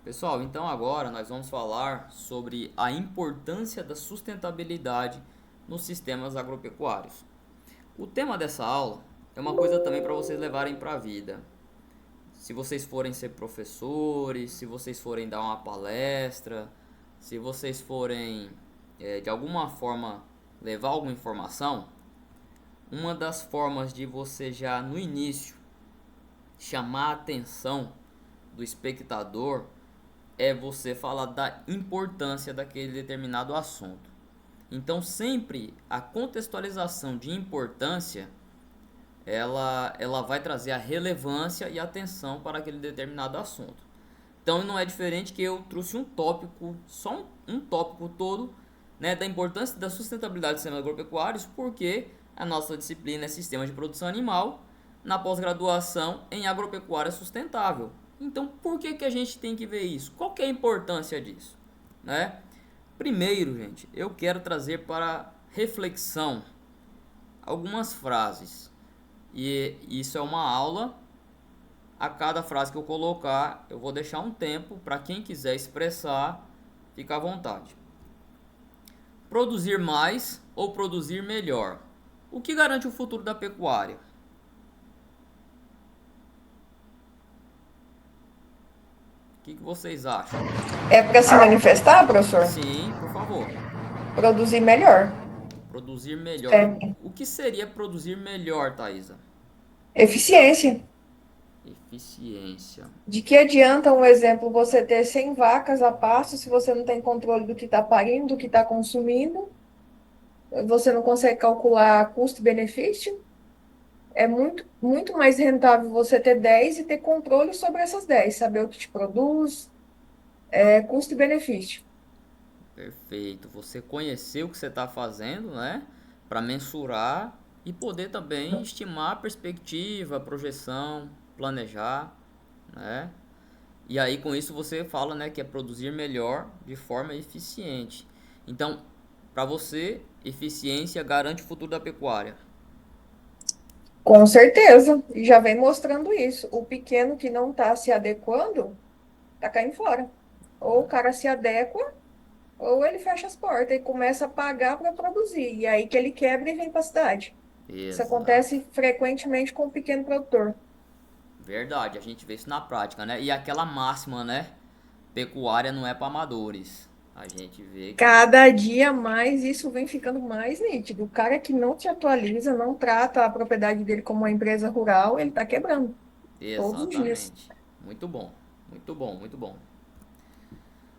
Pessoal, então agora nós vamos falar sobre a importância da sustentabilidade nos sistemas agropecuários. O tema dessa aula é uma coisa também para vocês levarem para a vida. Se vocês forem ser professores, se vocês forem dar uma palestra, se vocês forem de alguma forma levar alguma informação, uma das formas de você já no início chamar a atenção do espectador é você falar da importância daquele determinado assunto. Então, sempre a contextualização de importância, ela vai trazer a relevância e atenção para aquele determinado assunto. Então, não é diferente que eu trouxe um tópico, só um tópico todo, né, da importância da sustentabilidade dos sistemas agropecuários, porque a nossa disciplina é Sistema de Produção Animal, na pós-graduação em Agropecuária Sustentável. Então, por que a gente tem que ver isso? Qual que é a importância disso? Né? Primeiro, gente, eu quero trazer para reflexão algumas frases. E isso é uma aula. A cada frase que eu colocar, eu vou deixar um tempo para quem quiser expressar, fica à vontade. Produzir mais ou produzir melhor? O que garante o futuro da pecuária? O que vocês acham? É para se manifestar, professor? Sim, por favor. Produzir melhor. Produzir melhor. É. O que seria produzir melhor, Thaisa? Eficiência. Eficiência. De que adianta, um exemplo, você ter 100 vacas a pasto se você não tem controle do que está parindo, do que está consumindo, você não consegue calcular custo e benefício? É muito mais rentável você ter 10 e ter controle sobre essas 10, saber o que te produz, custo e benefício. Perfeito. Você conhecer o que você está fazendo, né? Para mensurar e poder também estimar a perspectiva, a projeção, planejar, né? E aí com isso você fala, né, que é produzir melhor de forma eficiente. Então, para você, eficiência garante o futuro da pecuária. Com certeza, e já vem mostrando isso. O pequeno que não está se adequando, está caindo fora. Ou o cara se adequa, ou ele fecha as portas e começa a pagar para produzir. E aí que ele quebra e vem para a cidade. Isso Exato. acontece frequentemente com o pequeno produtor. Verdade, a gente vê isso na prática, né? E aquela máxima, né? Pecuária não é para amadores. A gente vê que. Cada dia mais isso vem ficando mais nítido. O cara que não se atualiza, não trata a propriedade dele como uma empresa rural, ele está quebrando todos os dias. Exatamente. Muito bom, muito bom, muito bom.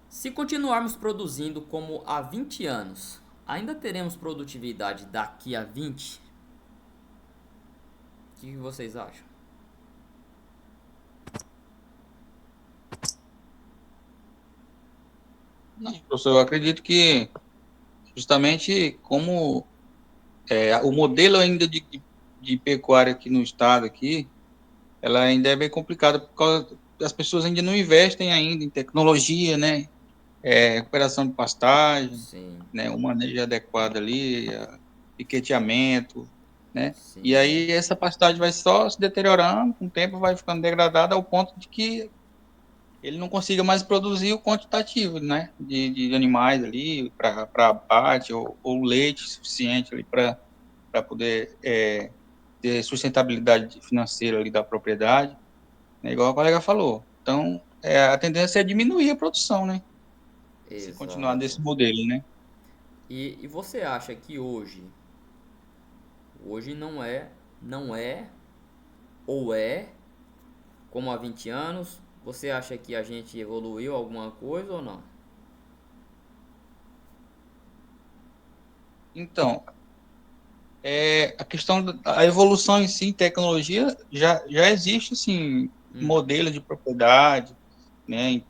Se continuarmos produzindo como há 20 anos, ainda teremos produtividade daqui a 20? O que vocês acham? Não, professor, eu acredito que justamente como o modelo ainda de pecuária aqui no estado aqui, ela ainda é bem complicada por causa das pessoas ainda não investem ainda em tecnologia, né? Recuperação de pastagem, Sim, né? O manejo adequado ali, piqueteamento, né? E sim, aí essa pastagem vai só se deteriorando, com o tempo vai ficando degradada ao ponto de que ele não consiga mais produzir o quantitativo, né, de animais ali para abate ou leite suficiente ali para poder ter sustentabilidade financeira ali da propriedade, né, igual a colega falou. Então, a tendência é diminuir a produção, né, se continuar exato. desse modelo, né. E você acha que hoje não é ou é como há 20 anos? Você acha que a gente evoluiu alguma coisa ou não? Então, a questão da evolução em si, tecnologia, já existe, assim, Hum, modelo de propriedade, né,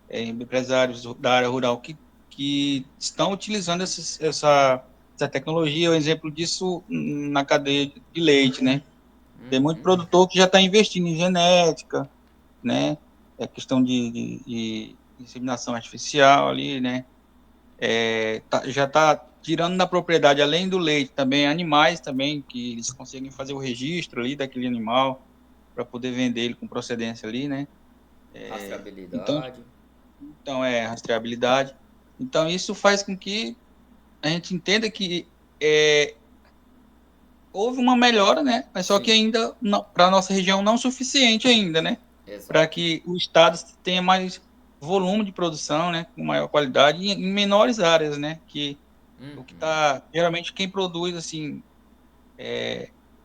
empresários da área rural que estão utilizando essa tecnologia. Um exemplo disso na cadeia de leite, né? Tem muito uhum, produtor que já está investindo em genética, né? É questão de inseminação artificial ali, né? Já está tirando da propriedade, além do leite, também animais também, que eles conseguem fazer o registro ali daquele animal para poder vender ele com procedência ali, né? Então, rastreabilidade. Então, rastreabilidade. Então, isso faz com que a gente entenda que houve uma melhora, né? Mas só que Sim, ainda, para a nossa região, não suficiente ainda, né? Para exato. que o Estado tenha mais volume de produção, né? Com maior qualidade e em menores áreas, né? Que o que Uhum. está... Geralmente, quem produz, assim,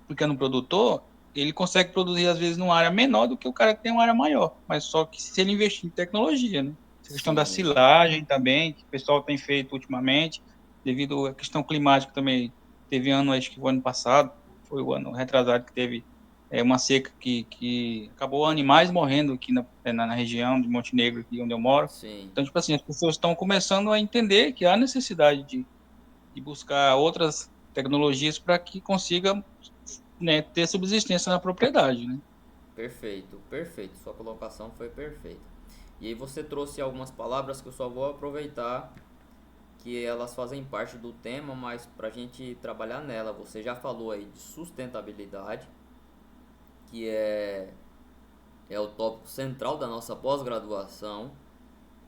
pequeno produtor, ele consegue produzir, às vezes, numa área menor do que o cara que tem uma área maior. Mas só que se ele investir em tecnologia, né? Essa questão da Sim, silagem também, que o pessoal tem feito ultimamente, devido à questão climática também. Teve ano, acho que o ano passado, foi o ano retrasado, que teve uma seca que acabou animais morrendo aqui na região de Montenegro, aqui onde eu moro. sim. Então, tipo assim, as pessoas estão começando a entender que há necessidade de buscar outras tecnologias para que consiga, né, ter subsistência na propriedade, né? Perfeito, perfeito. Sua colocação foi perfeita. E aí você trouxe algumas palavras que eu só vou aproveitar que elas fazem parte do tema, mas para a gente trabalhar nela, você já falou aí de sustentabilidade, que é o tópico central da nossa pós-graduação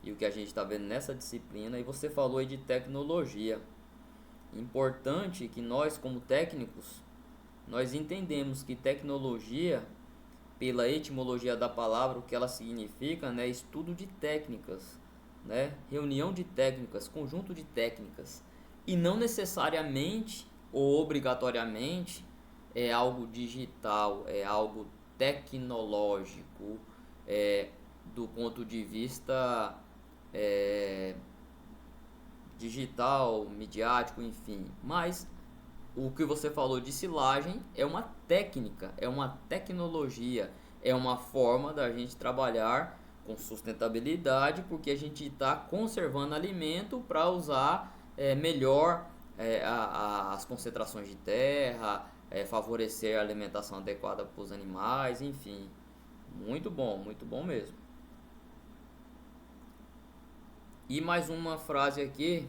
e o que a gente está vendo nessa disciplina. E você falou aí de tecnologia. Importante que nós, como técnicos, nós entendemos que tecnologia, pela etimologia da palavra, o que ela significa, né, estudo de técnicas, né, reunião de técnicas, conjunto de técnicas, e não necessariamente ou obrigatoriamente é algo digital, é algo tecnológico, é, do ponto de vista é, digital, midiático, enfim. Mas o que você falou de silagem é uma técnica, é uma tecnologia, é uma forma da gente trabalhar com sustentabilidade, porque a gente está conservando alimento para usar melhor as concentrações de terra, favorecer a alimentação adequada para os animais, enfim. Muito bom mesmo. E mais uma frase aqui: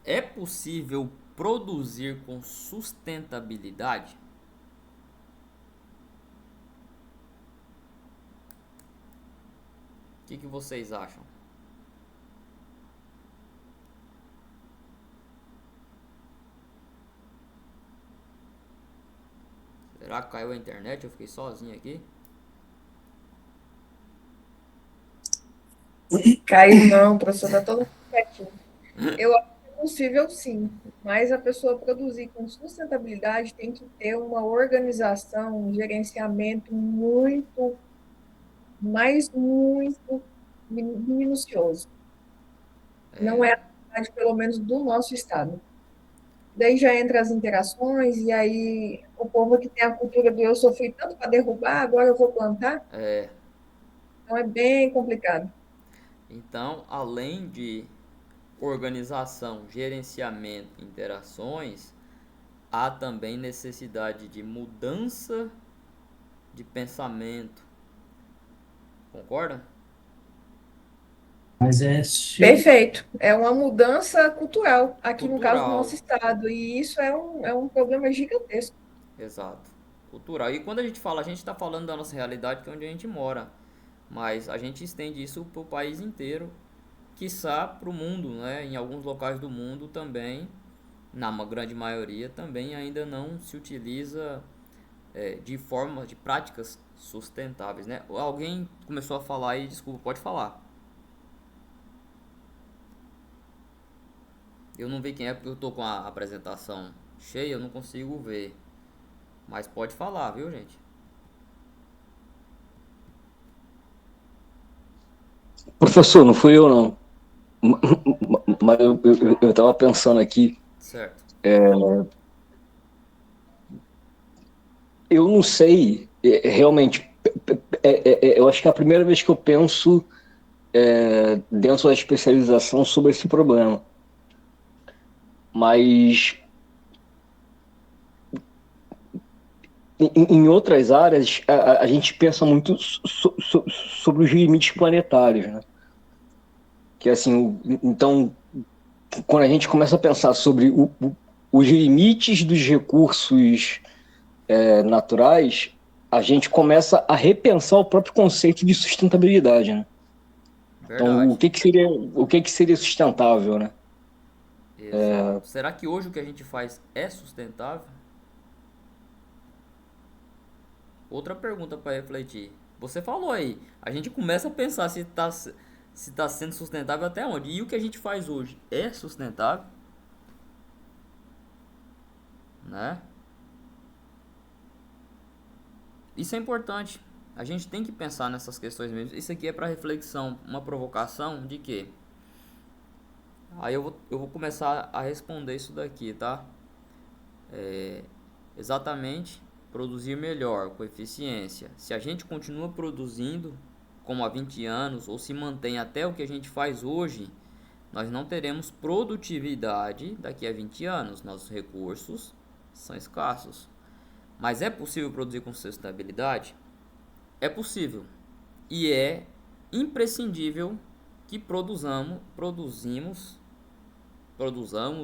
é possível produzir com sustentabilidade? O que vocês acham? Será que caiu a internet? Eu fiquei sozinho aqui. Caiu não, o professor está todo mundo quietinho. Eu acho que é possível sim, mas a pessoa produzir com sustentabilidade tem que ter uma organização, um gerenciamento muito, mas muito minucioso. Não é a realidade, pelo menos, do nosso estado. Daí já entra as interações, e aí o povo que tem a cultura do eu sofri tanto para derrubar, agora eu vou plantar. É, Então é bem complicado. então, além de organização, gerenciamento, interações, há também necessidade de mudança de pensamento. Concorda? Mas Perfeito. É uma mudança cultural, aqui no caso do Cultural. nosso estado, e isso é um problema gigantesco. Exato. Cultural. E quando a gente fala, a gente está falando da nossa realidade, que é onde a gente mora. Mas a gente estende isso para o país inteiro, quiçá para o mundo, né? Em alguns locais do mundo também, na grande maioria, também ainda não se utiliza de formas, de práticas sustentáveis, né? Alguém começou a falar aí, desculpa, pode falar. Eu não vi quem é porque eu tô com a apresentação cheia, eu não consigo ver. Mas pode falar, viu, gente? professor, não fui eu não. Mas eu estava pensando aqui, Certo. eu não sei, realmente, eu acho que é a primeira vez que eu penso dentro da especialização sobre esse problema. Mas em outras áreas, a gente pensa muito sobre os limites planetários, né? Que assim, então, quando a gente começa a pensar sobre os limites dos recursos naturais, a gente começa a repensar o próprio conceito de sustentabilidade, né? Então, Verdade. o que seria sustentável, né? Exato. Será que hoje o que a gente faz é sustentável? Outra pergunta para refletir. Você falou aí, a gente começa a pensar se tá sendo sustentável até onde. E o que a gente faz hoje é sustentável, né? Isso é importante. A gente tem que pensar nessas questões mesmo. Isso aqui é para reflexão, uma provocação de quê? Aí eu vou começar a responder isso daqui, tá? Exatamente, produzir melhor, com eficiência. Se a gente continua produzindo como há 20 anos ou se mantém até o que a gente faz hoje, nós não teremos produtividade daqui a 20 anos. Nossos recursos são escassos. Mas é possível produzir com sustentabilidade? É possível. E é imprescindível que produzamos,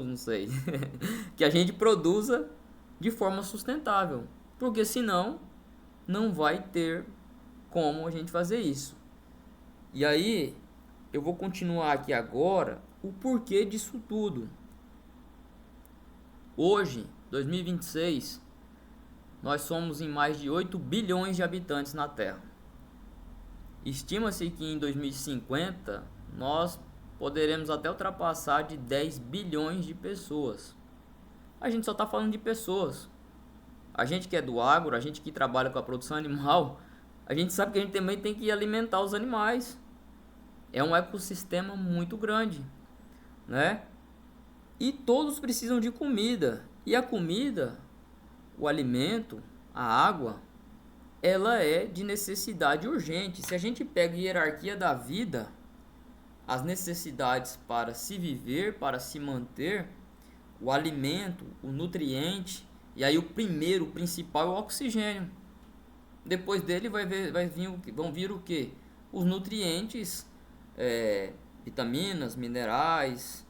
não sei, que a gente produza de forma sustentável, porque senão não vai ter como a gente fazer isso. E aí eu vou continuar aqui agora o porquê disso tudo. Hoje, 2026, nós somos em mais de 8 bilhões de habitantes na Terra. Estima-se que em 2050 nós poderemos até ultrapassar de 10 bilhões de pessoas. A gente só está falando de pessoas. A gente que é do agro, a gente que trabalha com a produção animal, a gente sabe que a gente também tem que alimentar os animais. É um ecossistema muito grande, né? E todos precisam de comida. E a comida, o alimento, a água, ela é de necessidade urgente. Se a gente pega a hierarquia da vida, as necessidades para se viver, para se manter, o alimento, o nutriente, e aí o primeiro, o principal é o oxigênio. Depois dele vão vir o que? Os nutrientes, vitaminas, minerais,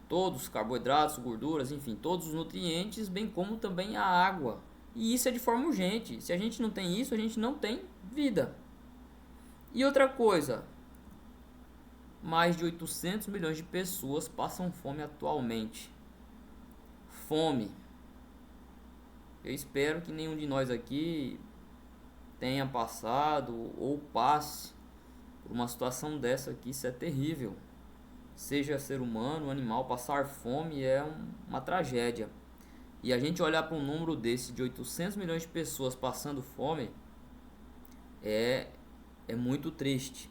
todos, carboidratos, gorduras, enfim, todos os nutrientes, bem como também a água. E isso é de forma urgente. Se a gente não tem isso, a gente não tem vida. E outra coisa, mais de 800 milhões de pessoas passam fome atualmente. Fome. Eu espero que nenhum de nós aqui tenha passado ou passe por uma situação dessa aqui. Isso é terrível. Seja ser humano, animal, passar fome é uma tragédia. E a gente olhar para um número desse de 800 milhões de pessoas passando fome é muito triste.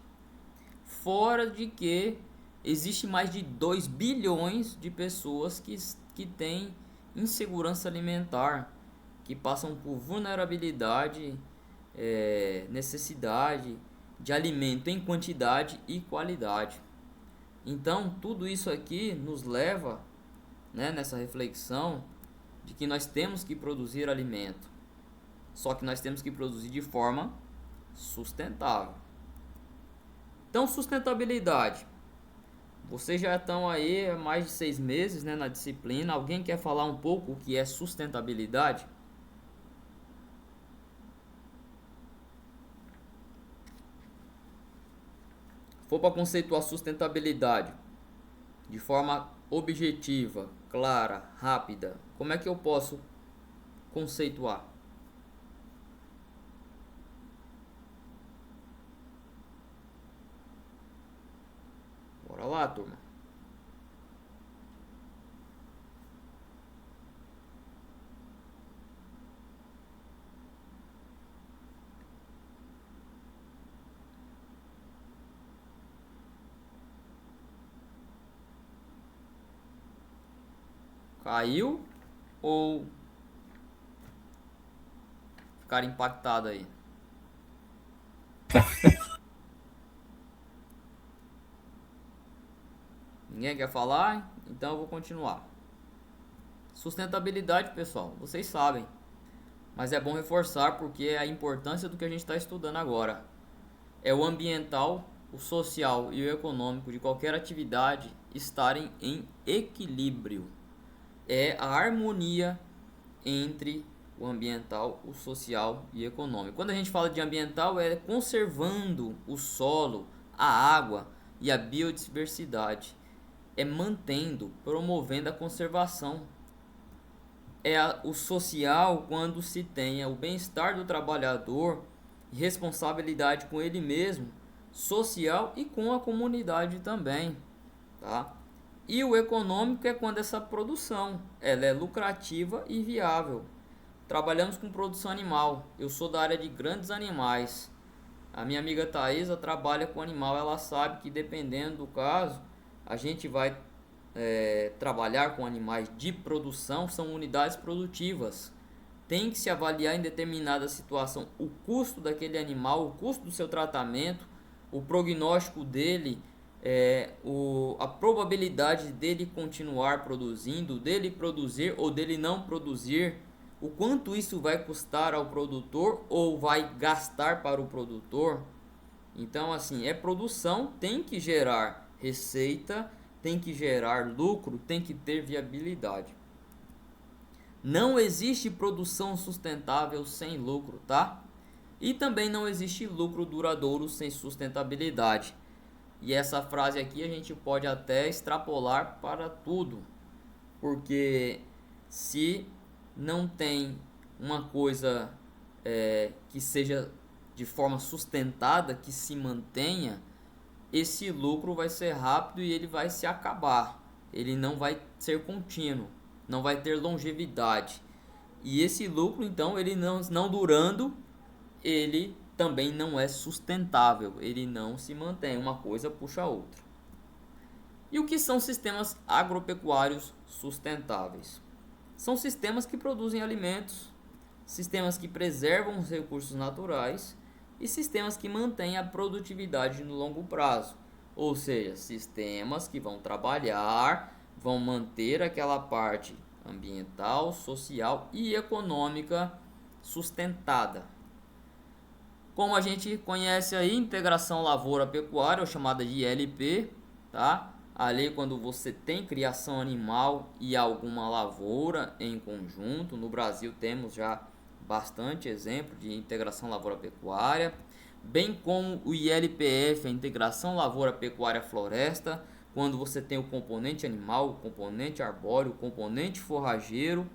Fora de que existe mais de 2 bilhões de pessoas que têm insegurança alimentar, que passam por vulnerabilidade, necessidade de alimento em quantidade e qualidade. Então, tudo isso aqui nos leva, né, nessa reflexão de que nós temos que produzir alimento. Só que nós temos que produzir de forma sustentável. Então, sustentabilidade. Vocês já estão aí há mais de 6 meses, né, na disciplina. Alguém quer falar um pouco o que é sustentabilidade? Se for para conceituar sustentabilidade de forma objetiva, clara, rápida, como é que eu posso conceituar? Bora lá, turma. Caiu ou ficar impactado aí? Ninguém quer falar? Então eu vou continuar. Sustentabilidade, pessoal, vocês sabem, mas é bom reforçar porque é a importância do que a gente está estudando agora. É o ambiental, o social e o econômico de qualquer atividade estarem em equilíbrio. É a harmonia entre o ambiental, o social e o econômico. Quando a gente fala de ambiental, é conservando o solo, a água, e a biodiversidade. É mantendo, promovendo a conservação. O social quando se tenha o bem-estar do trabalhador e responsabilidade com ele mesmo, social e com a comunidade também, tá? E o econômico é quando essa produção ela é lucrativa e viável. Trabalhamos com produção animal. Eu sou da área de grandes animais. A minha amiga Thaisa trabalha com animal. Ela sabe que dependendo do caso, a gente vai trabalhar com animais de produção, são unidades produtivas. Tem que se avaliar em determinada situação o custo daquele animal, o custo do seu tratamento, o prognóstico dele, a probabilidade dele continuar produzindo, dele produzir ou dele não produzir, o quanto isso vai custar ao produtor ou vai gastar para o produtor. Então, assim, produção, tem que gerar receita, tem que gerar lucro, tem que ter viabilidade. Não existe produção sustentável sem lucro, tá? E também não existe lucro duradouro sem sustentabilidade. E essa frase aqui a gente pode até extrapolar para tudo, porque se não tem uma coisa que seja de forma sustentada, que se mantenha, esse lucro vai ser rápido e ele vai se acabar. Ele não vai ser contínuo, não vai ter longevidade. E esse lucro, então, ele não durando, ele também não é sustentável, ele não se mantém, uma coisa puxa a outra. E o que são sistemas agropecuários sustentáveis? São sistemas que produzem alimentos, sistemas que preservam os recursos naturais e sistemas que mantêm a produtividade no longo prazo. Ou seja, sistemas que vão trabalhar, vão manter aquela parte ambiental, social e econômica sustentada. Como a gente conhece aí, integração lavoura-pecuária, ou chamada de ILP, tá? Ali quando você tem criação animal e alguma lavoura em conjunto. No Brasil temos já bastante exemplo de integração lavoura-pecuária, bem como o ILPF, a integração lavoura-pecuária-floresta, quando você tem o componente animal, o componente arbóreo, o componente forrageiro,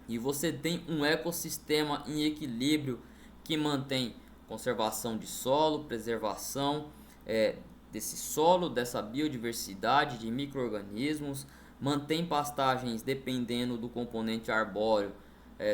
e você tem um ecossistema em equilíbrio que mantém conservação de solo, preservação desse solo, dessa biodiversidade de micro-organismos, mantém pastagens dependendo do componente arbóreo,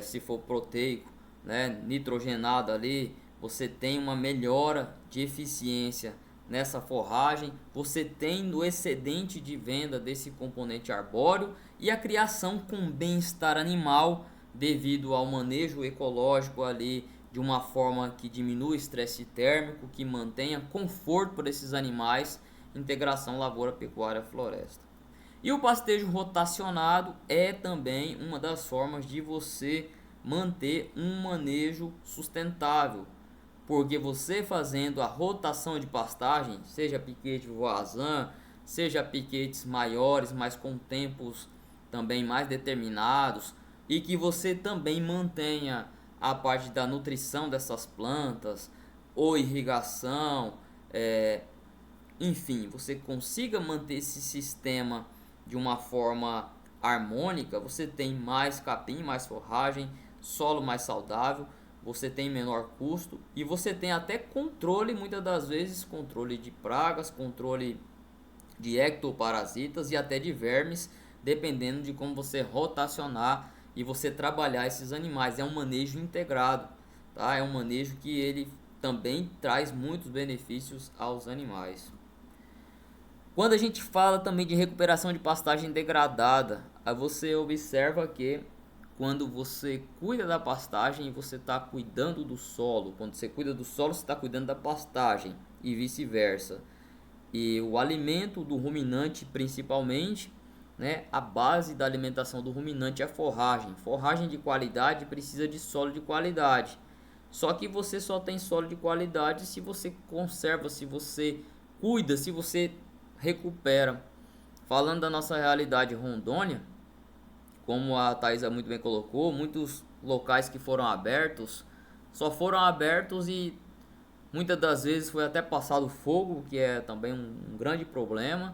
se for proteico, né, nitrogenado ali, você tem uma melhora de eficiência nessa forragem, você tem no excedente de venda desse componente arbóreo e a criação com bem-estar animal devido ao manejo ecológico ali de uma forma que diminua o estresse térmico, que mantenha conforto para esses animais, integração lavoura-pecuária-floresta. E o pastejo rotacionado é também uma das formas de você manter um manejo sustentável, porque você fazendo a rotação de pastagem, seja piquete voisin, seja piquetes maiores, mas com tempos também mais determinados, e que você também mantenha a parte da nutrição dessas plantas, ou irrigação, enfim, você consiga manter esse sistema de uma forma harmônica, você tem mais capim, mais forragem, solo mais saudável, você tem menor custo e você tem até controle, muitas das vezes, controle de pragas, controle de ectoparasitas e até de vermes, dependendo de como você rotacionar e você trabalhar esses animais. É um manejo integrado, tá? É um manejo que ele também traz muitos benefícios aos animais. Quando a gente fala também de recuperação de pastagem degradada, aí você observa que quando você cuida da pastagem, você está cuidando do solo. Quando você cuida do solo, você está cuidando da pastagem e vice-versa. E o alimento do ruminante, principalmente, né, a base da alimentação do ruminante é a forragem. Forragem de qualidade precisa de solo de qualidade. Só que você só tem solo de qualidade se você conserva, se você cuida, se você recupera. Falando da nossa realidade Rondônia, como a Thaisa muito bem colocou, muitos locais que foram abertos, só foram abertos e Muitas das vezes foi até passado fogo, que é também um grande problema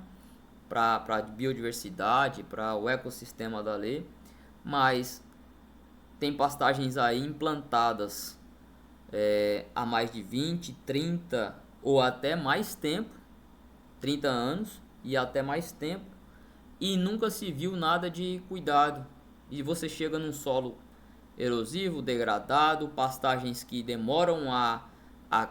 para a biodiversidade, para o ecossistema dali. Mas tem pastagens aí implantadas há mais de 20, 30 ou até mais tempo, 30 anos e até mais tempo, e nunca se viu nada de cuidado. E você chega num solo erosivo, degradado, pastagens que demoram a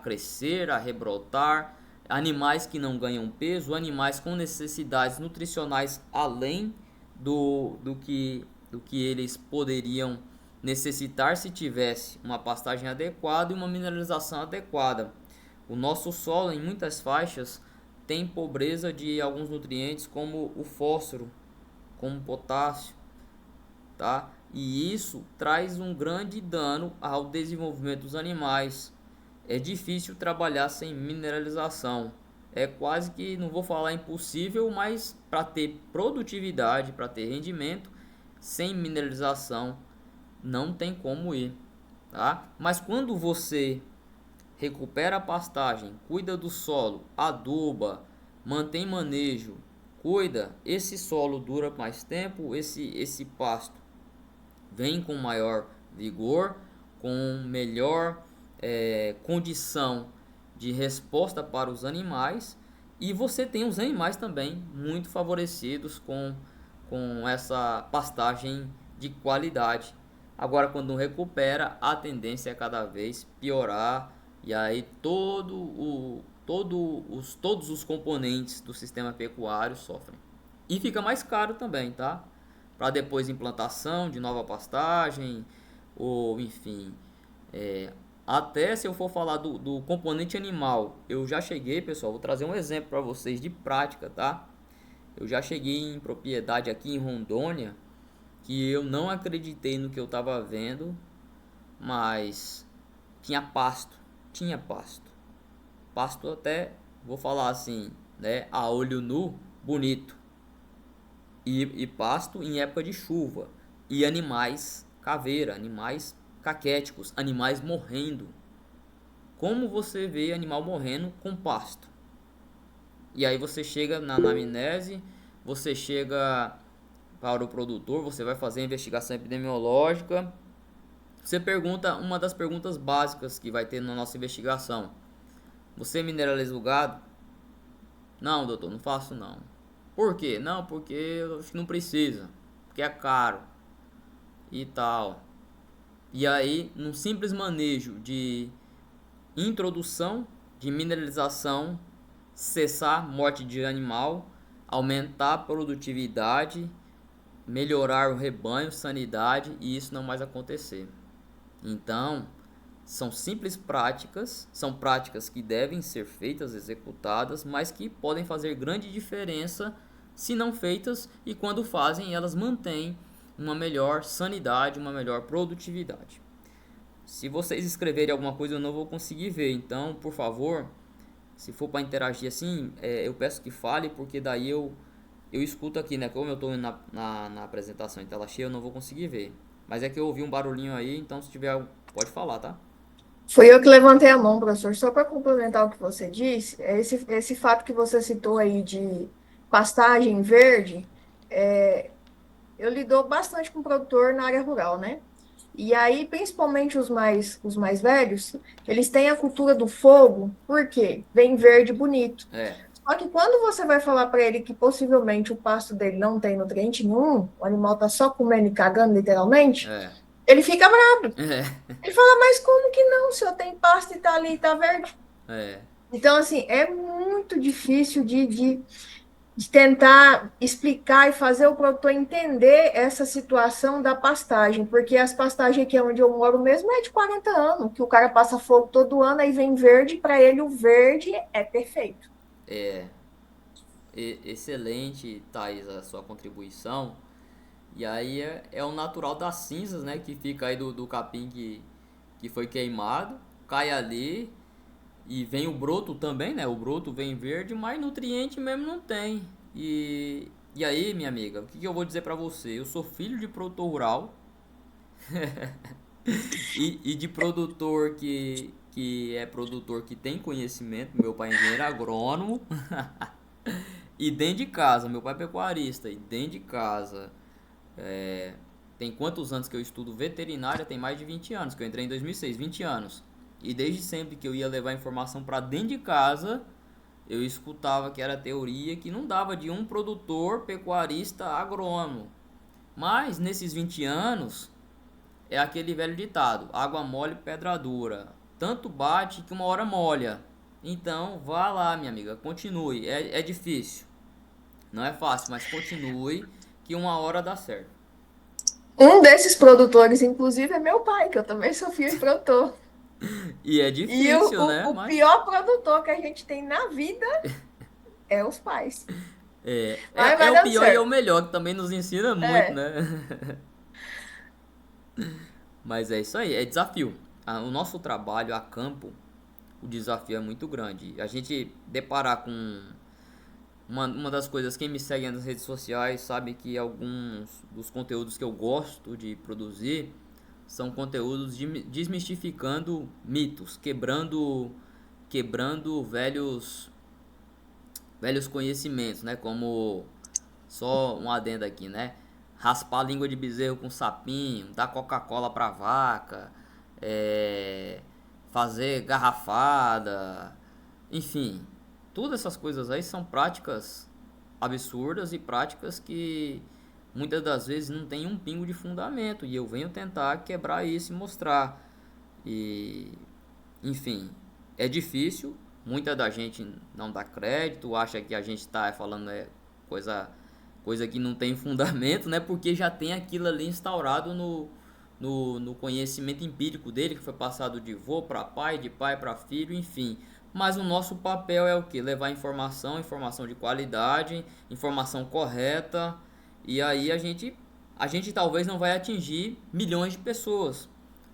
crescer, a rebrotar, animais que não ganham peso, animais com necessidades nutricionais além do que eles poderiam necessitar se tivesse uma pastagem adequada e uma mineralização adequada. O nosso solo, em muitas faixas, tem pobreza de alguns nutrientes como o fósforo, como o potássio, tá? E isso traz um grande dano ao desenvolvimento dos animais. É difícil trabalhar sem mineralização. É quase que, não vou falar impossível, mas para ter produtividade, para ter rendimento, sem mineralização não tem como ir, tá? Mas quando você recupera a pastagem, cuida do solo, aduba, mantém manejo, cuida, esse solo dura mais tempo, esse pasto vem com maior vigor, com melhor condição de resposta para os animais, e você tem os animais também muito favorecidos com essa pastagem de qualidade. Agora, quando não recupera, a tendência é cada vez piorar, e aí todos os componentes do sistema pecuário sofrem. E fica mais caro também, tá? Para depois implantação de nova pastagem, ou enfim, até se eu for falar do componente animal, eu já cheguei, pessoal, vou trazer um exemplo para vocês de prática, tá? Eu já cheguei em propriedade aqui em Rondônia que eu não acreditei no que eu estava vendo, mas tinha pasto até, vou falar assim, né, a olho nu, bonito, e pasto em época de chuva, e animais caveira, animais caquéticos, animais morrendo. Como você vê animal morrendo com pasto? E aí você chega na anamnese, você chega para o produtor, você vai fazer a investigação epidemiológica, você pergunta uma das perguntas básicas que vai ter na nossa investigação: você mineraliza o gado? Não, doutor, não faço não. Por quê? Não, porque eu acho que não precisa, porque é caro e tal. E aí, num simples manejo de introdução de mineralização, cessar morte de animal, aumentar a produtividade, melhorar o rebanho, sanidade, e isso não mais acontecer. Então, são simples práticas, são práticas que devem ser feitas, executadas, mas que podem fazer grande diferença se não feitas, e quando fazem, elas mantêm uma melhor sanidade, uma melhor produtividade. Se vocês escreverem alguma coisa, eu não vou conseguir ver, então, por favor, se for para interagir assim, eu peço que fale, porque daí eu escuto aqui, né? Como eu estou na apresentação em tela cheia, eu não vou conseguir ver. Mas é que eu ouvi um barulhinho aí, então se tiver, pode falar, tá? Fui eu que levantei a mão, professor. Só para complementar o que você disse, esse fato que você citou aí de pastagem verde, eu lido bastante com produtor na área rural, né? E aí, principalmente os mais velhos, eles têm a cultura do fogo, por quê? Vem verde bonito. Só que quando você vai falar para ele que possivelmente o pasto dele não tem nutriente nenhum, o animal tá só comendo e cagando, literalmente, ele fica bravo. Ele fala, mas como que não? O senhor tem pasto e tá ali, tá verde? Então, assim, é muito difícil de tentar explicar e fazer o produtor entender essa situação da pastagem, porque as pastagens aqui onde eu moro mesmo é de 40 anos, que o cara passa fogo todo ano, aí vem verde, para ele o verde é perfeito. Excelente, Thaís, a sua contribuição. E aí é o natural das cinzas, né? Que fica aí do capim que foi queimado, cai ali e vem o broto também, né? O broto vem verde, mas nutriente mesmo não tem. E aí, minha amiga, o que eu vou dizer pra você? Eu sou filho de produtor rural e de produtor que que é produtor que tem conhecimento, meu pai é engenheiro agrônomo, e dentro de casa, meu pai é pecuarista, e dentro de casa, tem quantos anos que eu estudo veterinária? Tem mais de 20 anos, que eu entrei em 2006, 20 anos. E desde sempre que eu ia levar informação para dentro de casa, eu escutava que era teoria que não dava de um produtor pecuarista agrônomo. Mas nesses 20 anos, é aquele velho ditado: água mole, pedra dura. Tanto bate que uma hora molha. Então, vá lá, minha amiga, continue. É difícil, não é fácil, mas continue que uma hora dá certo. Um desses produtores, inclusive, é meu pai, que eu também sou filho de produtor. E é E difícil, né? o Mas pior produtor que a gente tem na vida é os pais. Mas é vai o dando pior e é o certo. melhor, que também nos ensina muito, É. né? Mas é isso aí, é desafio. O nosso trabalho a campo, o desafio é muito grande. A gente deparar com uma das coisas, quem me segue nas redes sociais sabe que alguns dos conteúdos que eu gosto de produzir são conteúdos desmistificando mitos, quebrando velhos conhecimentos, né? Como, só um adendo aqui, né? Raspar a língua de bezerro com sapinho, dar Coca-Cola pra vaca, é, fazer garrafada, enfim, todas essas coisas aí são práticas absurdas e práticas que muitas das vezes não tem um pingo de fundamento, e eu venho tentar quebrar isso e mostrar. E, enfim, é difícil, muita da gente não dá crédito, acha que a gente está falando coisa, coisa que não tem fundamento, né? Porque já tem aquilo ali instaurado no conhecimento empírico dele, que foi passado de vô para pai, de pai para filho, enfim. Mas o nosso papel é o que? Levar informação de qualidade, informação correta, e aí a gente talvez não vai atingir milhões de pessoas,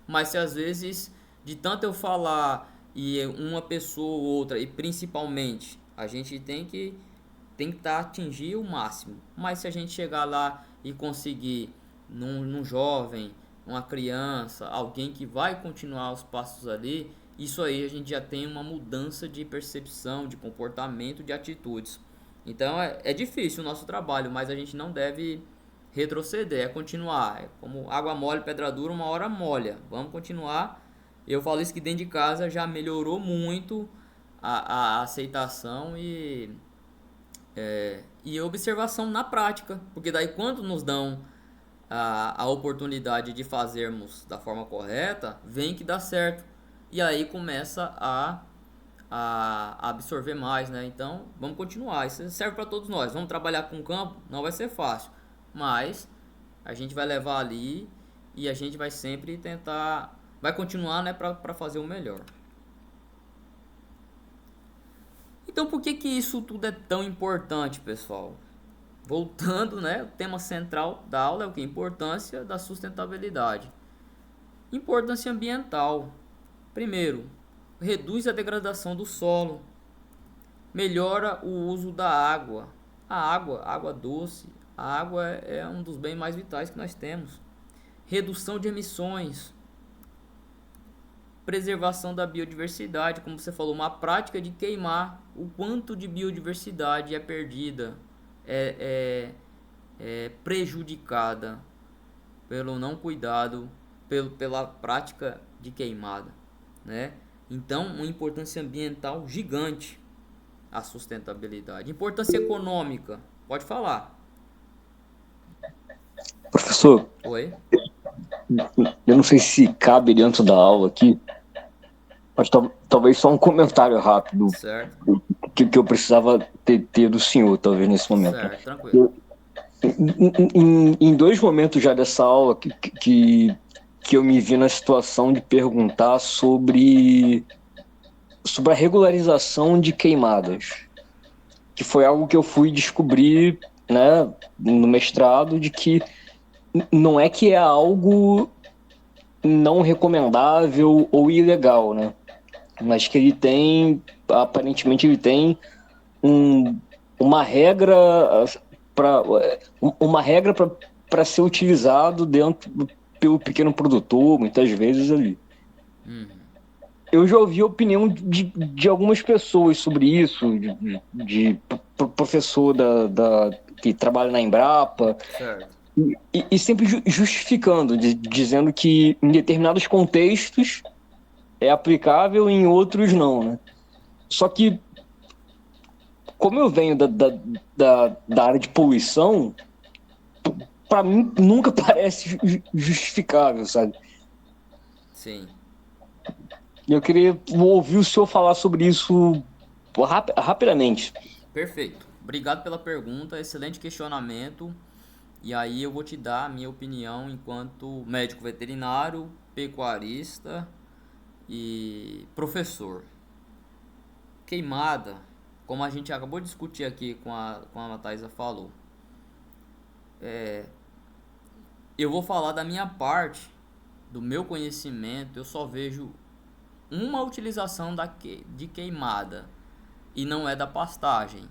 mas se às vezes de tanto eu falar e uma pessoa ou outra, e principalmente a gente tentar atingir o máximo. Mas se a gente chegar lá e conseguir num jovem, uma criança, alguém que vai continuar os passos ali, isso aí a gente já tem uma mudança de percepção, de comportamento, de atitudes. Então é difícil o nosso trabalho, mas a gente não deve retroceder, é continuar. É como água mole, pedra dura, uma hora molha. Vamos continuar. Eu falo isso, que dentro de casa já melhorou muito a aceitação e observação na prática. Porque daí quando nos dão a oportunidade de fazermos da forma correta, vem que dá certo. E aí começa a absorver mais, né? Então, vamos continuar. Isso serve para todos nós. Vamos trabalhar com o campo? Não vai ser fácil, mas a gente vai levar ali e a gente vai sempre tentar, vai continuar, né, para fazer o melhor. Então, por que isso tudo é tão importante, pessoal? Voltando, né, o tema central da aula é o que? Importância da sustentabilidade. Importância ambiental. Primeiro, reduz a degradação do solo, melhora o uso da água. A água doce, a água é um dos bens mais vitais que nós temos. Redução de emissões, preservação da biodiversidade, como você falou, uma prática de queimar o quanto de biodiversidade é perdida, é prejudicada pelo não cuidado, pela prática de queimada, né? Então, uma importância ambiental gigante, a sustentabilidade. Importância econômica, pode falar. Professor, Oi? eu não sei se cabe dentro da aula aqui, mas talvez só um comentário rápido Certo, que eu precisava ter do senhor, talvez, nesse momento. certo, tranquilo. Em dois momentos já dessa aula que eu me vi na situação de perguntar sobre a regularização de queimadas, que foi algo que eu fui descobrir, né, no mestrado, de que não é que é algo não recomendável ou ilegal, né, mas que aparentemente ele tem uma regra para ser utilizado pelo pequeno produtor, muitas vezes ali. eu já ouvi a opinião de algumas pessoas sobre isso, de professor que trabalha na Embrapa, Certo. e sempre justificando, dizendo que em determinados contextos é aplicável e em outros não, né? Só que, como eu venho da área de poluição, para mim nunca parece justificável, sabe? Sim. E eu queria ouvir o senhor falar sobre isso rapidamente. Perfeito. Obrigado pela pergunta, excelente questionamento. E aí eu vou te dar a minha opinião enquanto médico veterinário, pecuarista e professor. Queimada, como a gente acabou de discutir aqui com a Thaisa falou, eu vou falar da minha parte, do meu conhecimento, eu só vejo uma utilização de queimada e não é da pastagem.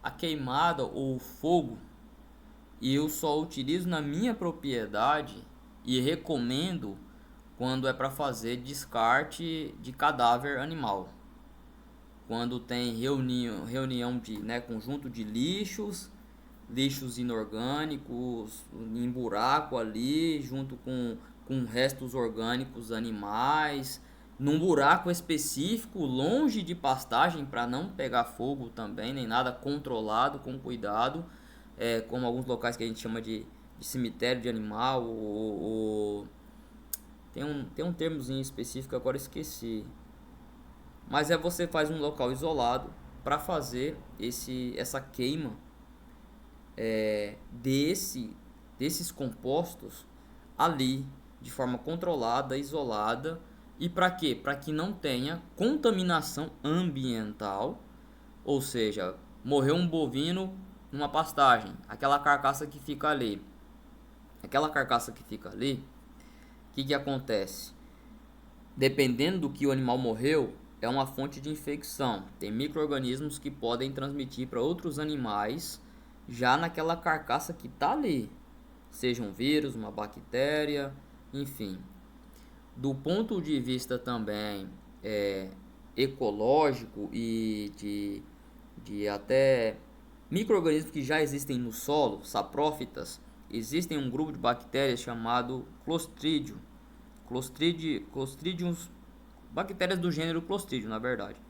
A queimada ou o fogo eu só utilizo na minha propriedade e recomendo quando é para fazer descarte de cadáver animal. Quando tem reunião de, né, conjunto de lixos inorgânicos em buraco ali, junto com restos orgânicos animais, num buraco específico, longe de pastagem para não pegar fogo também, nem nada, controlado, com cuidado, como alguns locais que a gente chama de cemitério de animal, tem um termozinho específico, agora eu esqueci. Mas você faz um local isolado para fazer essa queima desses compostos ali de forma controlada, isolada. E para quê? Para que não tenha contaminação ambiental, ou seja, morreu um bovino numa pastagem, aquela carcaça que fica ali, o que acontece? Dependendo do que o animal morreu, é uma fonte de infecção. Tem micro-organismos que podem transmitir para outros animais já naquela carcaça que está ali, seja um vírus, uma bactéria, enfim. Do ponto de vista também ecológico e de até micro-organismos que já existem no solo, saprófitas, existem um grupo de bactérias chamado Clostridium, bactérias do gênero Clostridium, na verdade.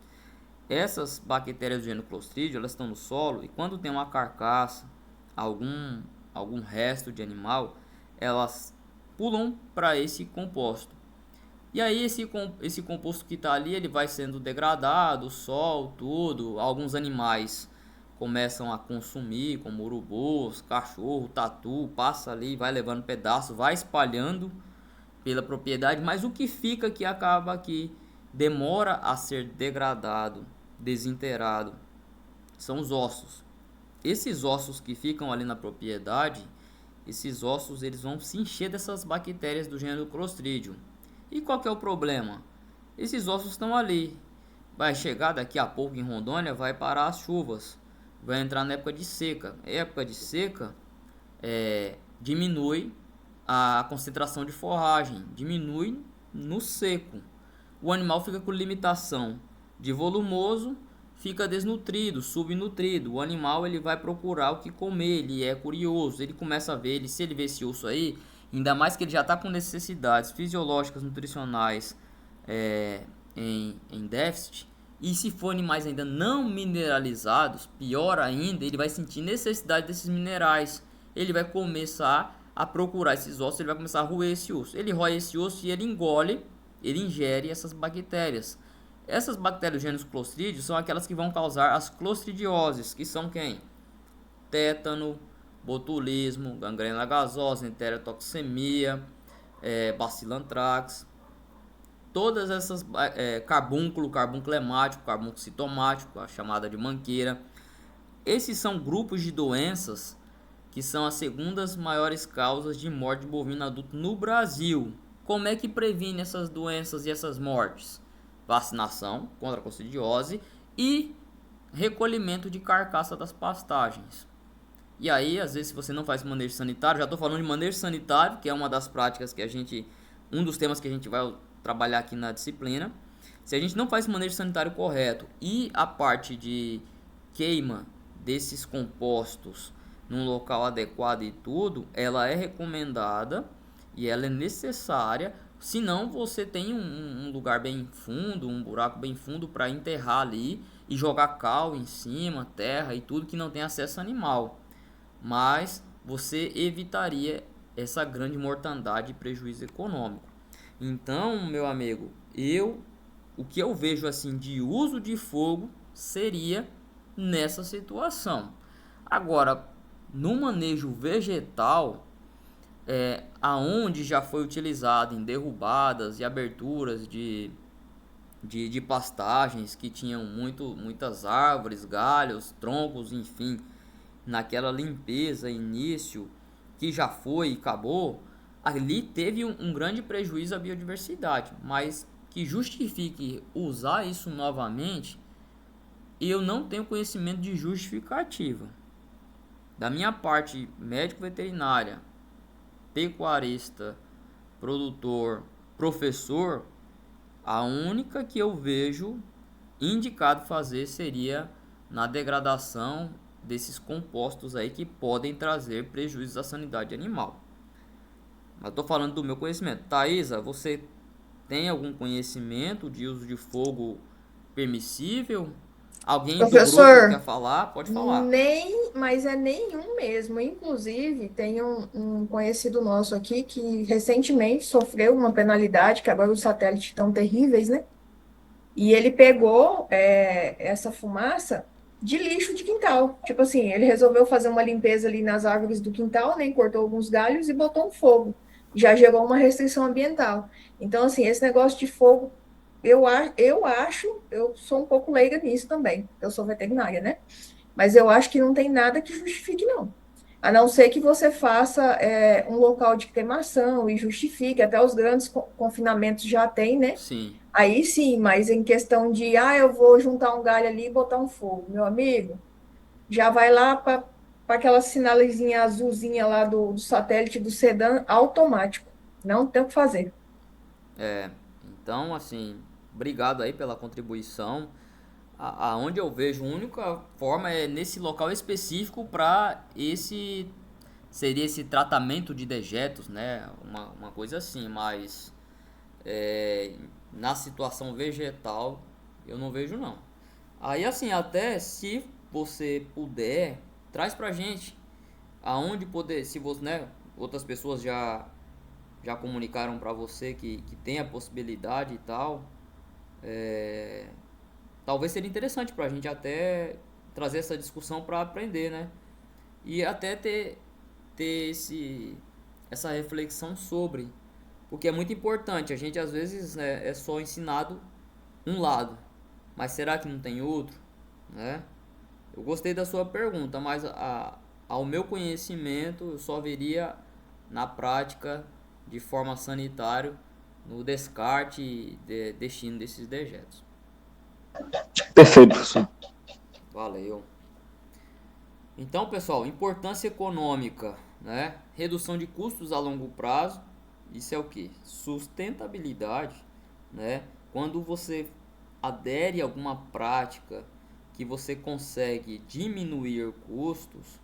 Essas bactérias do gênero Clostridium, elas estão no solo e quando tem uma carcaça, algum resto de animal, elas pulam para esse composto. E aí esse composto que está ali, ele vai sendo degradado, o sol, tudo. Alguns animais começam a consumir, como urubus, cachorro, tatu, passa ali, vai levando pedaço, vai espalhando pela propriedade, mas o que fica que acaba que demora a ser degradado, desintegrado, são os ossos. Esses ossos que ficam ali na propriedade, esses ossos eles vão se encher dessas bactérias do gênero Clostridium. E qual que é o problema? Esses ossos estão ali. Vai chegar daqui a pouco em Rondônia, vai parar as chuvas. Vai entrar na época de seca. Época de seca diminui a concentração de forragem, diminui no seco. O animal fica com limitação de volumoso, fica desnutrido, subnutrido. O animal ele vai procurar o que comer, ele é curioso, ele começa a ver, se ele vê esse osso aí, ainda mais que ele já está com necessidades fisiológicas, nutricionais em déficit, e se for animais ainda não mineralizados, pior ainda, ele vai sentir necessidade desses minerais, ele vai começar a procurar esses ossos, ele vai começar a roer esse osso, ele rói esse osso e ele ingere essas bactérias. Essas bactérias do gênero Clostridium são aquelas que vão causar as clostridioses, que são quem? Tétano, botulismo, gangrena gasosa, enterotoxemia, bacilo anthrax, todas essas carbúnculo hemático, carbúnculo citomático, a chamada de manqueira. Esses são grupos de doenças que são as segundas maiores causas de morte de bovino adulto no Brasil. Como é que previne essas doenças e essas mortes? Vacinação contra a coccidiose e recolhimento de carcaça das pastagens. E aí, às vezes, se você não faz manejo sanitário, já estou falando de manejo sanitário, que é uma das práticas que um dos temas que a gente vai trabalhar aqui na disciplina. Se a gente não faz manejo sanitário correto e a parte de queima desses compostos num local adequado e tudo, ela é recomendada e ela é necessária. Senão você tem um lugar bem fundo, um buraco bem fundo para enterrar ali e jogar cal em cima, terra e tudo que não tem acesso animal. Mas você evitaria essa grande mortandade e prejuízo econômico. Então, meu amigo, o que eu vejo assim de uso de fogo seria nessa situação. Agora, no manejo vegetal, aonde já foi utilizado em derrubadas e aberturas de pastagens que tinham muitas árvores, galhos, troncos, enfim, naquela limpeza início que já foi e acabou, ali teve um grande prejuízo à biodiversidade, mas que justifique usar isso novamente, eu não tenho conhecimento de justificativa. Da minha parte, médico veterinária, pecuarista, produtor, professor, a única que eu vejo indicado fazer seria na degradação desses compostos aí que podem trazer prejuízos à sanidade animal. Mas estou falando do meu conhecimento. Thaisa, você tem algum conhecimento de uso de fogo permissível? Alguém do grupo quer Professor, falar? Pode falar. mas é nenhum mesmo. Inclusive, tem um conhecido nosso aqui que recentemente sofreu uma penalidade, que agora os satélites estão terríveis, né? E ele pegou essa fumaça de lixo de quintal. Tipo assim, ele resolveu fazer uma limpeza ali nas árvores do quintal, né? Cortou alguns galhos e botou um fogo. Já gerou uma restrição ambiental. Então, assim, esse negócio de fogo, eu sou um pouco leiga nisso também. Eu sou veterinária, né? Mas eu acho que não tem nada que justifique, não. A não ser que você faça um local de cremação e justifique, até os grandes confinamentos já tem, né? Sim. Aí sim, mas em questão de, eu vou juntar um galho ali e botar um fogo, meu amigo, já vai lá para aquela sinalezinha azulzinha lá do satélite do sedã automático. Não tem o que fazer. Então, assim, obrigado aí pela contribuição. Aonde eu vejo a única forma é nesse local específico para seria esse tratamento de dejetos, né? Uma coisa assim, mas na situação vegetal eu não vejo não. Aí assim, até se você puder, traz pra gente aonde poder, se você, né, outras pessoas já comunicaram para você que tem a possibilidade e tal, talvez seria interessante para a gente até trazer essa discussão para aprender, né? E até ter essa reflexão sobre, porque é muito importante. A gente às vezes, né, é só ensinado um lado, mas será que não tem outro, né? Eu gostei da sua pergunta, mas ao meu conhecimento eu só veria na prática de forma sanitária no descarte e destino desses dejetos. Perfeito, professor. Valeu. Então, pessoal, importância econômica, né? Redução de custos a longo prazo. Isso é o que? Sustentabilidade, né? Quando você adere a alguma prática que você consegue diminuir custos,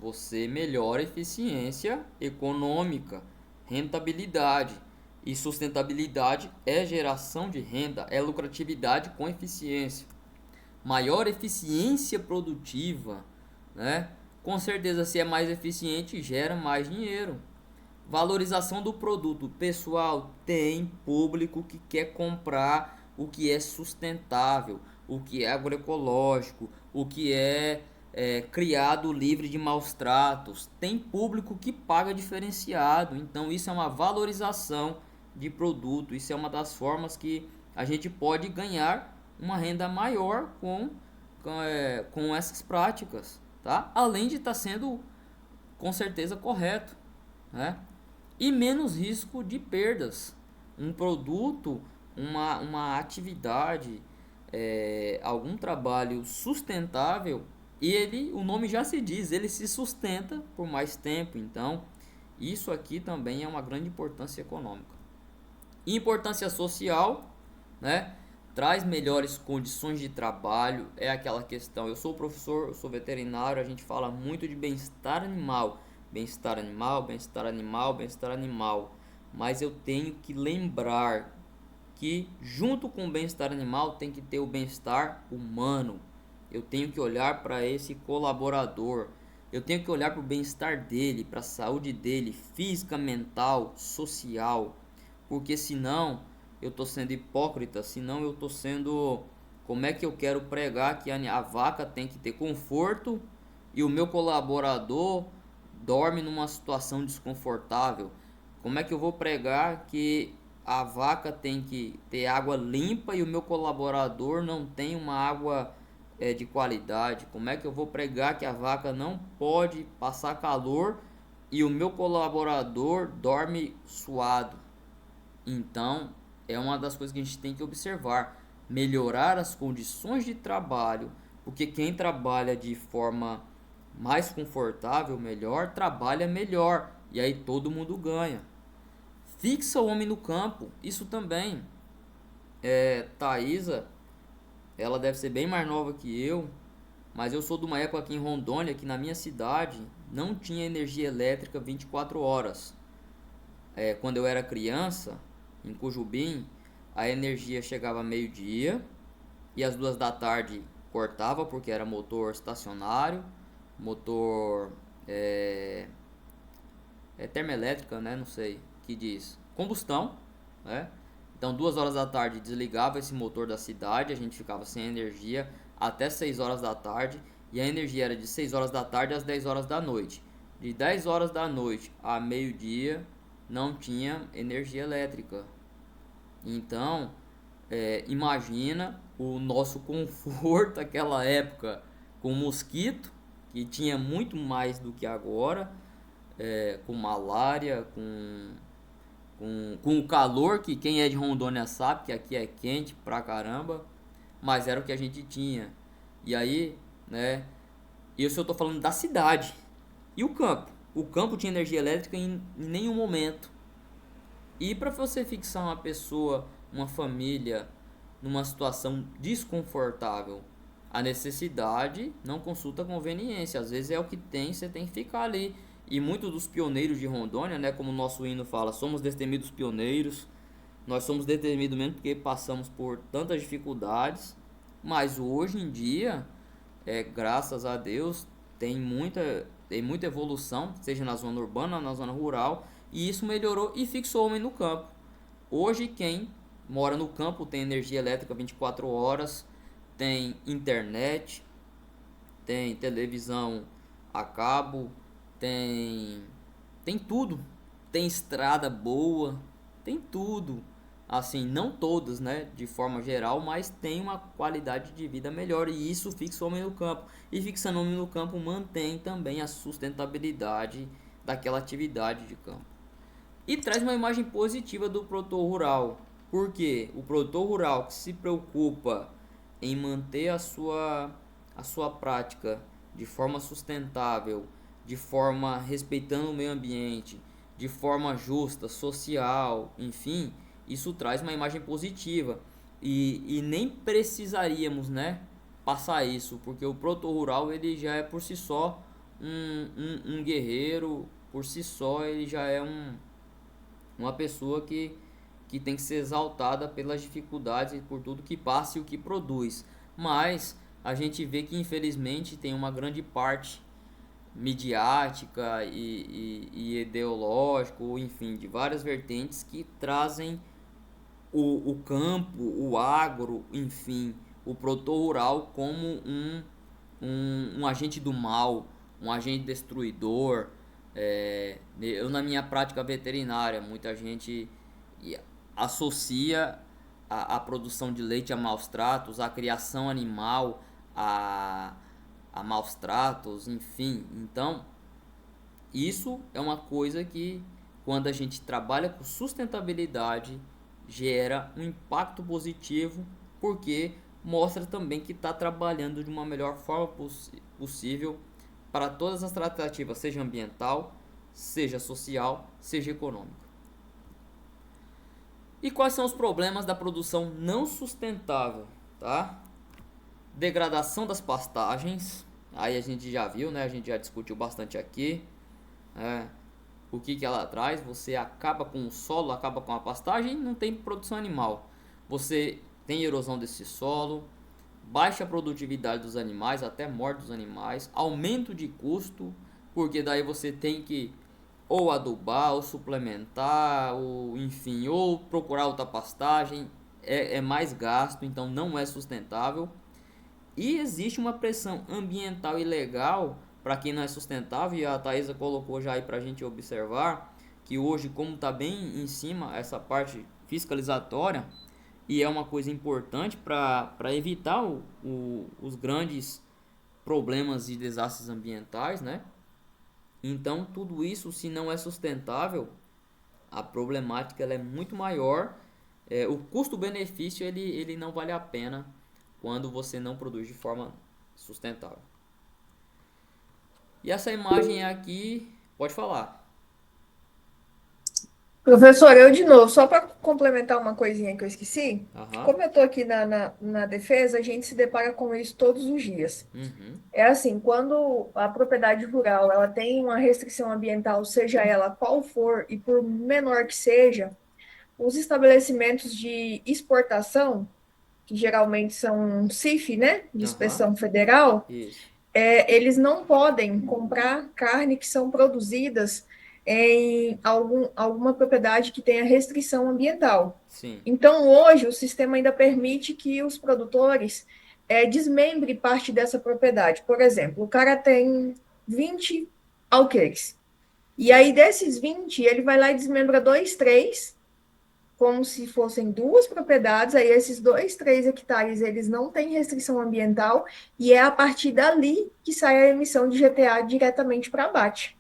você melhora a eficiência econômica, rentabilidade. E sustentabilidade é geração de renda, é lucratividade com eficiência. Maior eficiência produtiva, né? Com certeza, se é mais eficiente, gera mais dinheiro. Valorização do produto. Pessoal, tem público que quer comprar o que é sustentável, o que é agroecológico, o que é criado livre de maus tratos. Tem público que paga diferenciado. Então, isso é uma valorização de produto. Isso é uma das formas que a gente pode ganhar uma renda maior com essas práticas, tá? Além de estar sendo com certeza correto, né? E menos risco de perdas. Um produto, uma atividade, algum trabalho sustentável, o nome já se diz, ele se sustenta por mais tempo. Então, isso aqui também é uma grande importância econômica. Importância social, né? Traz melhores condições de trabalho, é aquela questão. Eu sou professor, eu sou veterinário, a gente fala muito de bem-estar animal. Bem-estar animal, bem-estar animal, bem-estar animal. Mas eu tenho que lembrar que junto com o bem-estar animal tem que ter o bem-estar humano. Eu tenho que olhar para esse colaborador. Eu tenho que olhar para o bem-estar dele, para a saúde dele, física, mental, social. Porque senão eu estou sendo hipócrita, senão eu estou sendo. Como é que eu quero pregar que a vaca tem que ter conforto e o meu colaborador dorme numa situação desconfortável? Como é que eu vou pregar que a vaca tem que ter água limpa e o meu colaborador não tem uma água de qualidade? Como é que eu vou pregar que a vaca não pode passar calor e o meu colaborador dorme suado? Então, é uma das coisas que a gente tem que observar, melhorar as condições de trabalho, porque quem trabalha de forma mais confortável, melhor, trabalha melhor, e aí todo mundo ganha. Fixa o homem no campo, isso também. Thaisa, ela deve ser bem mais nova que eu, mas eu sou de uma época aqui em Rondônia, que na minha cidade não tinha energia elétrica 24 horas. Quando eu era criança, em Cujubim, a energia chegava meio-dia e às 2 da tarde cortava porque era motor estacionário, motor termoelétrica, né? Não sei que diz combustão, né? Então 2 horas da tarde desligava esse motor da cidade, a gente ficava sem energia até 6 horas da tarde e a energia era de 6 horas da tarde às 10 horas da noite. De 10 horas da noite a meio-dia não tinha energia elétrica. Então, imagina o nosso conforto naquela época com mosquito, que tinha muito mais do que agora, com malária, com o calor, que quem é de Rondônia sabe que aqui é quente pra caramba, mas era o que a gente tinha. E aí, né, isso eu tô falando da cidade. E o campo? O campo tinha energia elétrica em nenhum momento. E para você fixar uma pessoa, uma família, numa situação desconfortável, a necessidade não consulta a conveniência. Às vezes é o que tem, você tem que ficar ali. E muitos dos pioneiros de Rondônia, né, como o nosso hino fala, somos destemidos pioneiros. Nós somos destemidos mesmo porque passamos por tantas dificuldades. Mas hoje em dia, graças a Deus, tem muita evolução, seja na zona urbana ou na zona rural, e isso melhorou e fixou o homem no campo. Hoje, quem mora no campo tem energia elétrica 24 horas, tem internet, tem televisão a cabo, tem tudo, tem estrada boa, tem tudo. Assim, não todas, né, de forma geral, mas tem uma qualidade de vida melhor e isso fixa o homem no campo. E fixando o homem no campo mantém também a sustentabilidade daquela atividade de campo. E traz uma imagem positiva do produtor rural, porque o produtor rural que se preocupa em manter a sua prática de forma sustentável, de forma respeitando o meio ambiente, de forma justa, social, enfim, isso traz uma imagem positiva. E nem precisaríamos, né, passar isso, porque o produtor rural ele já é por si só um guerreiro, por si só ele já é uma pessoa que tem que ser exaltada pelas dificuldades e por tudo que passa e o que produz. Mas a gente vê que infelizmente tem uma grande parte midiática e ideológico, enfim, de várias vertentes que trazem o campo, o agro, enfim, o produtor rural como um agente do mal, um agente destruidor. Eu na minha prática veterinária, muita gente associa a produção de leite a maus tratos, a criação animal a maus tratos, enfim. Então, isso é uma coisa que, quando a gente trabalha com sustentabilidade, gera um impacto positivo, porque mostra também que está trabalhando de uma melhor forma possível para todas as tratativas, seja ambiental, seja social, seja econômica. E quais são os problemas da produção não sustentável, tá? Degradação das pastagens, aí a gente já viu, né? A gente já discutiu bastante aqui. O que ela traz? Você acaba com o solo, acaba com a pastagem, não tem produção animal. Você tem erosão desse solo, baixa produtividade dos animais, até morte dos animais, aumento de custo, porque daí você tem que ou adubar, ou suplementar, ou enfim, ou procurar outra pastagem, é mais gasto, então não é sustentável. E existe uma pressão ambiental e legal para quem não é sustentável, e a Thaisa colocou já aí para a gente observar que hoje, como está bem em cima essa parte fiscalizatória, e é uma coisa importante para evitar os grandes problemas e desastres ambientais, né? Então, tudo isso, se não é sustentável, a problemática ela é muito maior. O custo-benefício ele não vale a pena quando você não produz de forma sustentável. E essa imagem aqui, pode falar. Professor, eu de novo, só para complementar uma coisinha que eu esqueci. Aham. Como eu estou aqui na defesa, a gente se depara com isso todos os dias. Uhum. É assim, quando a propriedade rural ela tem uma restrição ambiental, seja ela qual for, e por menor que seja, os estabelecimentos de exportação, que geralmente são CIF, né, de Aham. inspeção federal, Isso. eles não podem comprar carne que são produzidas em alguma propriedade que tenha restrição ambiental. Sim. Então, hoje, o sistema ainda permite que os produtores desmembrem parte dessa propriedade. Por exemplo, o cara tem 20 alqueires. E Sim. aí, desses 20, ele vai lá e desmembra 2, 3, como se fossem duas propriedades, aí esses 2, 3 hectares, eles não têm restrição ambiental, e é a partir dali que sai a emissão de GTA diretamente para abate.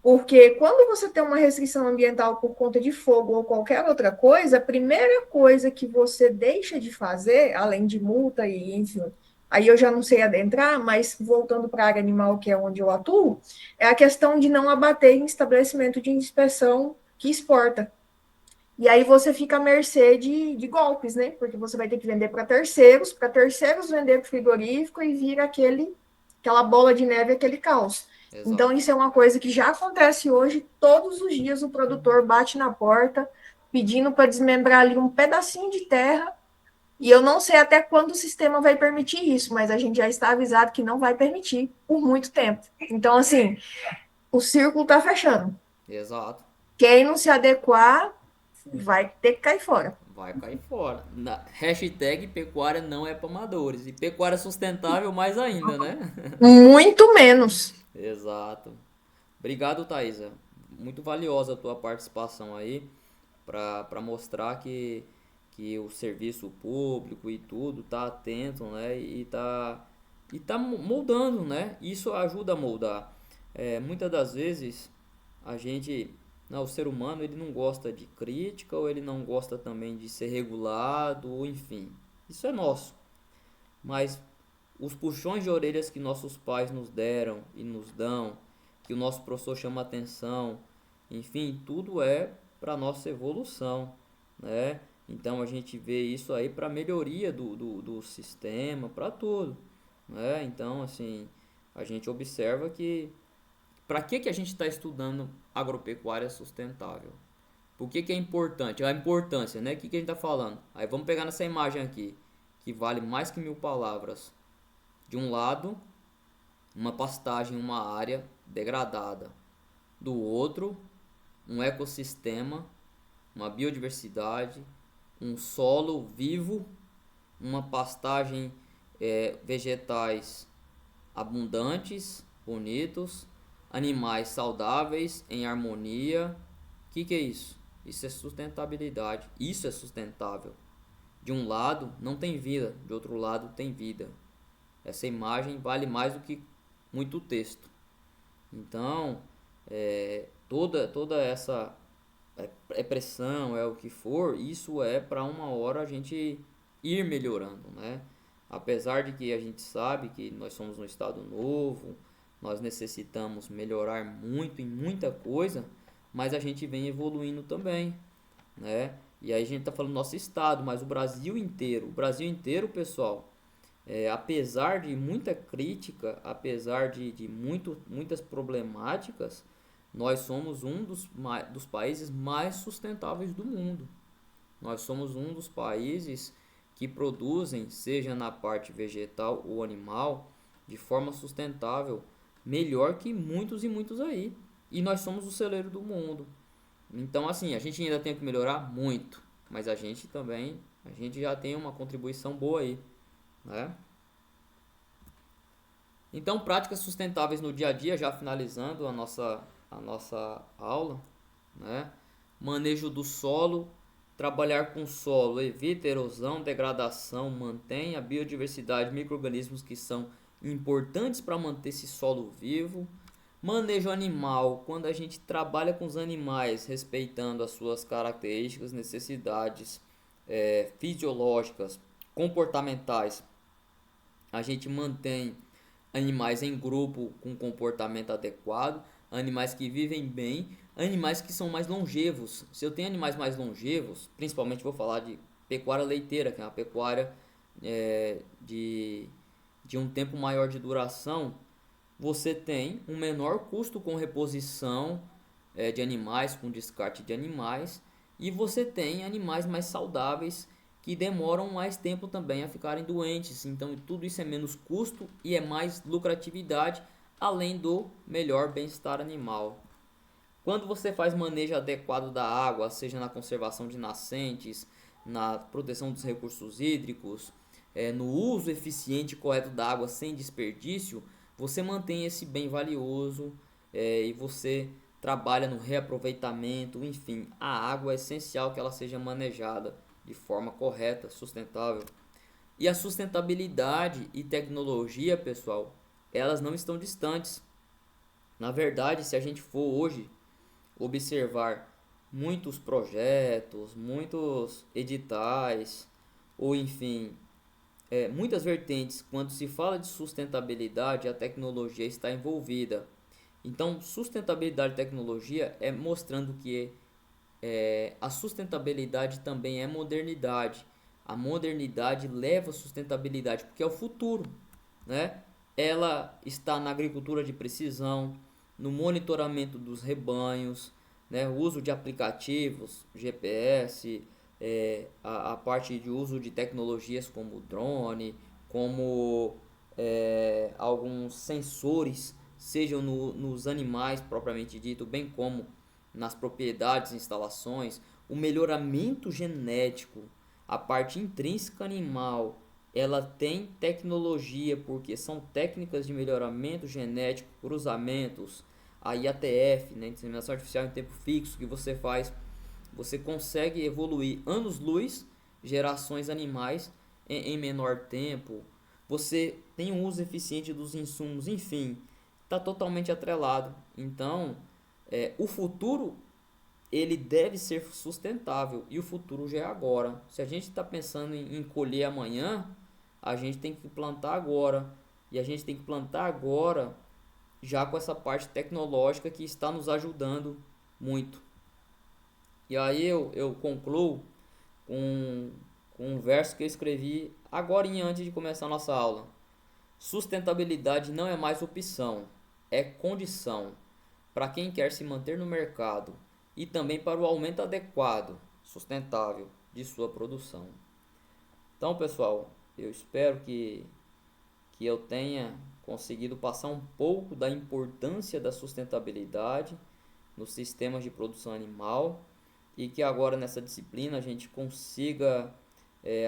Porque quando você tem uma restrição ambiental por conta de fogo ou qualquer outra coisa, a primeira coisa que você deixa de fazer, além de multa e enfim, aí eu já não sei adentrar, mas voltando para a área animal, que é onde eu atuo, é a questão de não abater em estabelecimento de inspeção que exporta. E aí você fica à mercê de golpes, né? Porque você vai ter que vender para terceiros vender para o frigorífico e vira aquela bola de neve, aquele caos. Então, Exato. isso é uma coisa que já acontece hoje, todos os dias o produtor bate na porta pedindo para desmembrar ali um pedacinho de terra, e eu não sei até quando o sistema vai permitir isso, mas a gente já está avisado que não vai permitir por muito tempo. Então, assim, o círculo está fechando. Exato. Quem não se adequar vai ter que cair fora. Vai cair fora. Hashtag pecuária não é para amadores. E pecuária sustentável mais ainda, né? Muito menos. Exato. Obrigado, Thaisa. Muito valiosa a tua participação aí para mostrar que o serviço público e tudo tá atento, né? E tá moldando, né? Isso ajuda a moldar. Muitas das vezes a gente, não, o ser humano ele não gosta de crítica ou ele não gosta também de ser regulado, ou enfim. Isso é nosso. Mas os puxões de orelhas que nossos pais nos deram e nos dão, que o nosso professor chama atenção, enfim, tudo é para nossa evolução, né? Então a gente vê isso aí para melhoria do sistema, para tudo, né? Então, assim, a gente observa que para que a gente está estudando agropecuária sustentável? Por que é importante? A importância, né? O que a gente está falando? Aí vamos pegar nessa imagem aqui, que vale mais que 1000 palavras. De um lado, uma pastagem, uma área degradada. Do outro, um ecossistema, uma biodiversidade, um solo vivo, uma pastagem, vegetais abundantes, bonitos, animais saudáveis, em harmonia. O que é isso? Isso é sustentabilidade. Isso é sustentável. De um lado não tem vida, de outro lado tem vida. Essa imagem vale mais do que muito texto. Então, toda essa pressão, o que for, isso é para uma hora a gente ir melhorando, né? Apesar de que a gente sabe que nós somos um estado novo, nós necessitamos melhorar muito em muita coisa, mas a gente vem evoluindo também, né? E aí a gente está falando do nosso estado, mas o Brasil inteiro, pessoal, apesar de muita crítica, apesar de muitas problemáticas, nós somos um dos países mais sustentáveis do mundo. Nós somos um dos países que produzem, seja na parte vegetal ou animal, de forma sustentável, melhor que muitos e muitos aí. E nós somos o celeiro do mundo. Então, assim, a gente ainda tem que melhorar muito, mas a gente também, a gente já tem uma contribuição boa aí, né? Então, práticas sustentáveis no dia a dia, já finalizando a nossa aula, né? Manejo do solo, trabalhar com o solo, evita erosão, degradação, mantém a biodiversidade, micro-organismos que são importantes para manter esse solo vivo. Manejo animal, quando a gente trabalha com os animais, respeitando as suas características, necessidades fisiológicas, comportamentais, a gente mantém animais em grupo com comportamento adequado, animais que vivem bem, animais que são mais longevos. Se eu tenho animais mais longevos, principalmente vou falar de pecuária leiteira, que é uma pecuária de um tempo maior de duração, você tem um menor custo com reposição de animais, com descarte de animais, e você tem animais mais saudáveis que demoram mais tempo também a ficarem doentes. Então, tudo isso é menos custo e é mais lucratividade, além do melhor bem-estar animal. Quando você faz manejo adequado da água, seja na conservação de nascentes, na proteção dos recursos hídricos, no uso eficiente e correto da água sem desperdício, você mantém esse bem valioso e você trabalha no reaproveitamento. Enfim, a água é essencial que ela seja manejada de forma correta, sustentável. E a sustentabilidade e tecnologia, pessoal, elas não estão distantes. Na verdade, se a gente for hoje observar muitos projetos, muitos editais, ou enfim, muitas vertentes, quando se fala de sustentabilidade, a tecnologia está envolvida. Então, sustentabilidade e tecnologia é mostrando que a sustentabilidade também é modernidade. A modernidade leva a sustentabilidade, porque é o futuro, né? Ela está na agricultura de precisão, no monitoramento dos rebanhos, né? O uso de aplicativos, GPS, a parte de uso de tecnologias como drone, como alguns sensores, sejam nos animais propriamente dito, bem como nas propriedades, instalações, o melhoramento genético, a parte intrínseca animal, ela tem tecnologia, porque são técnicas de melhoramento genético, cruzamentos, a IATF, né, inseminação artificial em tempo fixo, que você faz, você consegue evoluir anos-luz, gerações animais em menor tempo, você tem um uso eficiente dos insumos, enfim, está totalmente atrelado. Então, o futuro ele deve ser sustentável e o futuro já é agora. Se a gente está pensando em colher amanhã, a gente tem que plantar agora. E a gente tem que plantar agora já com essa parte tecnológica que está nos ajudando muito. E aí eu concluo com um verso que eu escrevi agora antes de começar a nossa aula. Sustentabilidade não é mais opção, é condição para quem quer se manter no mercado e também para o aumento adequado, sustentável de sua produção. Então, pessoal, eu espero que eu tenha conseguido passar um pouco da importância da sustentabilidade nos sistemas de produção animal e que agora nessa disciplina a gente consiga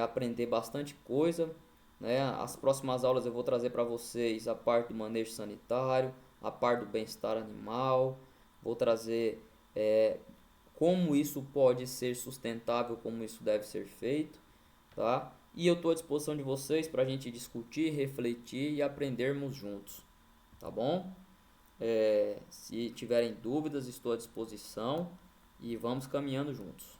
aprender bastante coisa, né? As próximas aulas eu vou trazer para vocês a parte do manejo sanitário, a parte do bem-estar animal, vou trazer como isso pode ser sustentável, como isso deve ser feito, tá? E eu estou à disposição de vocês para a gente discutir, refletir e aprendermos juntos, tá bom? Se tiverem dúvidas, estou à disposição e vamos caminhando juntos.